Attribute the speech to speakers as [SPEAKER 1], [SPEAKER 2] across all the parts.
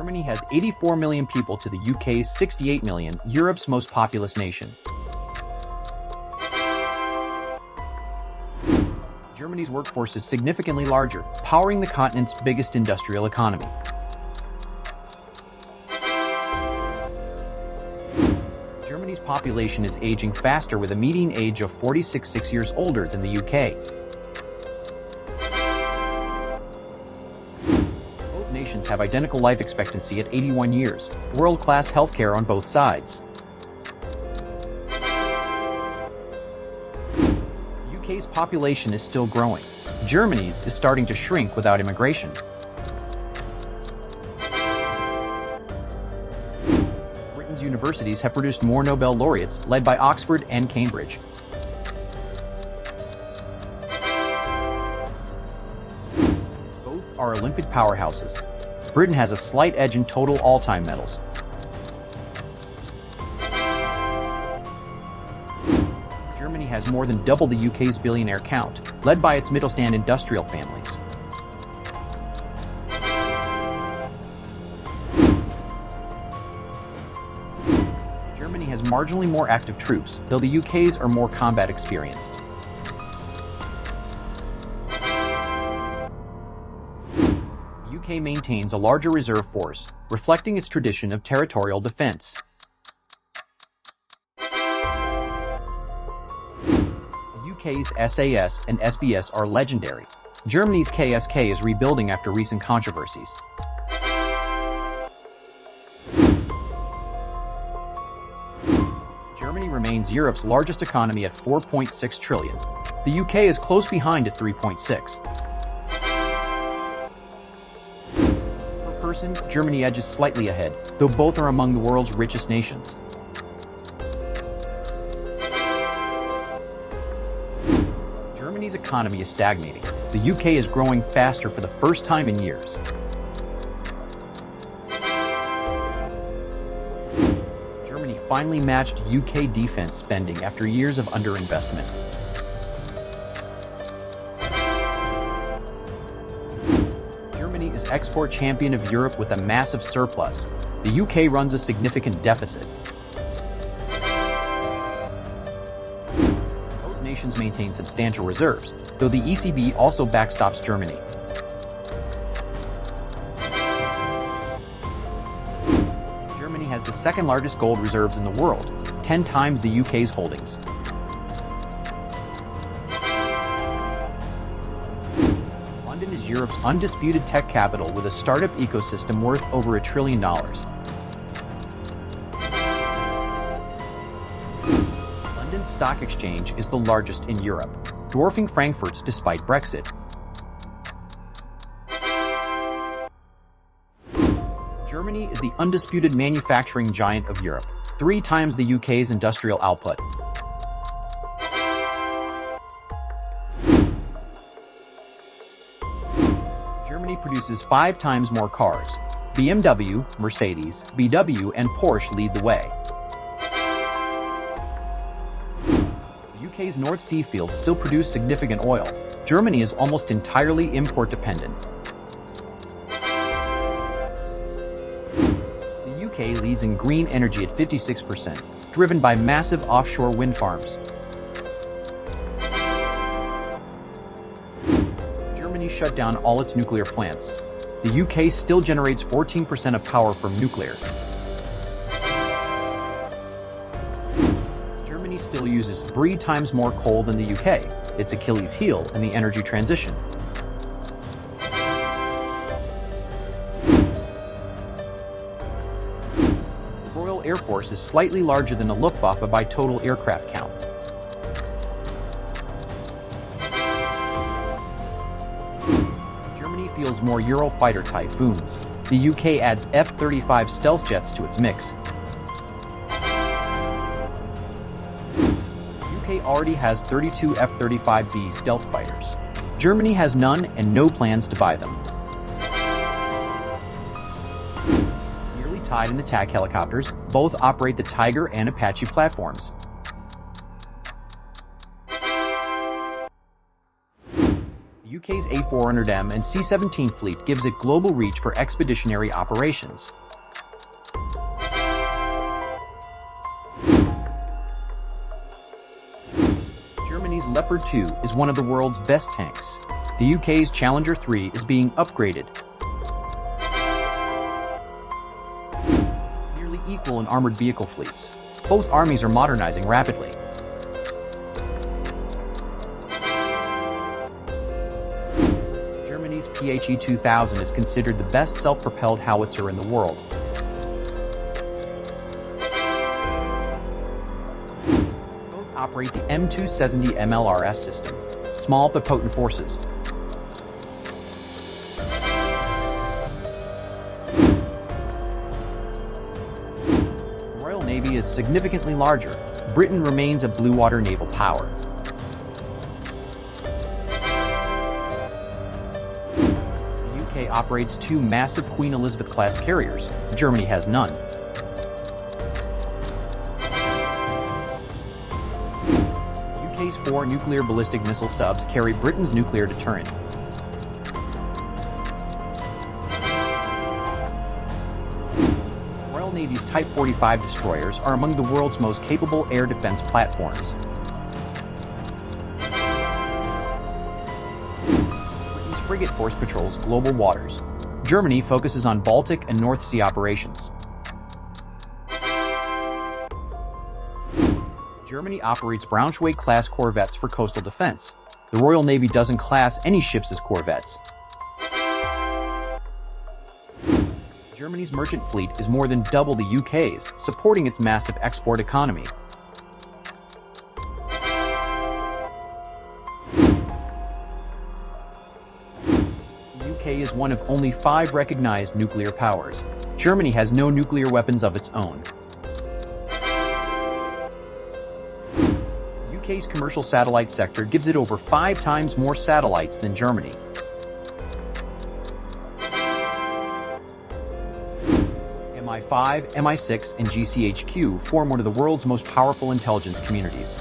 [SPEAKER 1] Germany has 84 million people to the UK's 68 million, Europe's most populous nation. Germany's workforce is significantly larger, powering the continent's biggest industrial economy. Germany's population is aging faster with a median age of 46 years older than the UK. Both nations have identical life expectancy at 81 years, world-class healthcare on both sides. The UK's population is still growing. Germany's is starting to shrink without immigration. Britain's universities have produced more Nobel laureates, led by Oxford and Cambridge. Both are Olympic powerhouses. Britain has a slight edge in total all-time medals. Germany has more than double the UK's billionaire count, led by its middle-stand industrial families. Germany has marginally more active troops, though the UK's are more combat experienced. The UK maintains a larger reserve force, reflecting its tradition of territorial defense. UK's SAS and SBS are legendary. Germany's KSK is rebuilding after recent controversies. Germany remains Europe's largest economy at 4.6 trillion. The UK is close behind at 3.6. Per person, Germany edges slightly ahead, though both are among the world's richest nations. Germany's economy is stagnating. The UK is growing faster for the first time in years. Germany finally matched UK defense spending after years of underinvestment. Germany is export champion of Europe with a massive surplus. The UK runs a significant deficit. Nations maintain substantial reserves, though the ECB also backstops Germany. Germany has the second largest gold reserves in the world, 10 times the UK's holdings. London is Europe's undisputed tech capital with a startup ecosystem worth over $1 trillion. Stock exchange is the largest in Europe, dwarfing Frankfurt's despite Brexit. Germany is the undisputed manufacturing giant of Europe, 3 times the UK's industrial output. Germany produces 5 times more cars. BMW, Mercedes, VW, and Porsche lead the way. UK's North Sea fields still produce significant oil. Germany is almost entirely import-dependent. The UK leads in green energy at 56%, driven by massive offshore wind farms. Germany shut down all its nuclear plants. The UK still generates 14% of power from nuclear. Germany still uses 3 times more coal than the UK, its Achilles heel in the energy transition. The Royal Air Force is slightly larger than the Luftwaffe by total aircraft count. Germany fields more Eurofighter Typhoons. The UK adds F-35 stealth jets to its mix. Already has 32 F-35B stealth fighters. Germany has none and no plans to buy them. Nearly tied in attack helicopters, both operate the Tiger and Apache platforms. The UK's A400M and C-17 fleet gives it global reach for expeditionary operations. Germany's Leopard 2 is one of the world's best tanks. The UK's Challenger 3 is being upgraded. Nearly equal in armored vehicle fleets. Both armies are modernizing rapidly. Germany's PHE-2000 is considered the best self-propelled howitzer in the world. Both operate the M270 MLRS system, small but potent forces. The Royal Navy is significantly larger. Britain remains a blue-water naval power. The UK operates two massive Queen Elizabeth-class carriers. Germany has none. The UK's 4 nuclear ballistic missile subs carry Britain's nuclear deterrent. The Royal Navy's Type 45 destroyers are among the world's most capable air defense platforms. Frigate force patrols global waters. Germany focuses on Baltic and North Sea operations. Germany operates Braunschweig-class corvettes for coastal defense. The Royal Navy doesn't class any ships as corvettes. Germany's merchant fleet is more than double the UK's, supporting its massive export economy. The UK is one of only 5 recognized nuclear powers. Germany has no nuclear weapons of its own. The UK's commercial satellite sector gives it over 5 times more satellites than Germany. MI5, MI6, and GCHQ form one of the world's most powerful intelligence communities.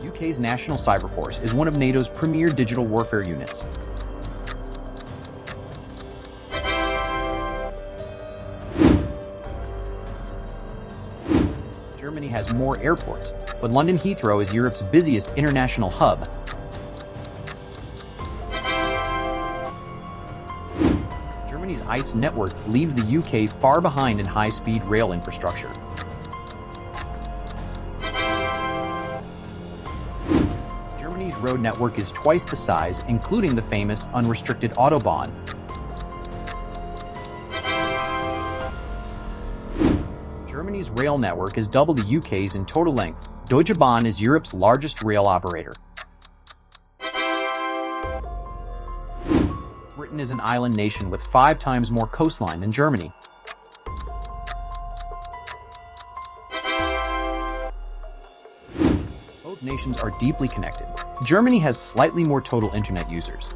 [SPEAKER 1] The UK's National Cyber Force is one of NATO's premier digital warfare units. Germany has more airports, but London Heathrow is Europe's busiest international hub. Germany's ICE network leaves the UK far behind in high-speed rail infrastructure. Germany's road network is twice the size, including the famous unrestricted Autobahn. Germany's rail network is double the UK's in total length. Deutsche Bahn is Europe's largest rail operator. Britain is an island nation with 5 times more coastline than Germany. Both nations are deeply connected. Germany has slightly more total internet users.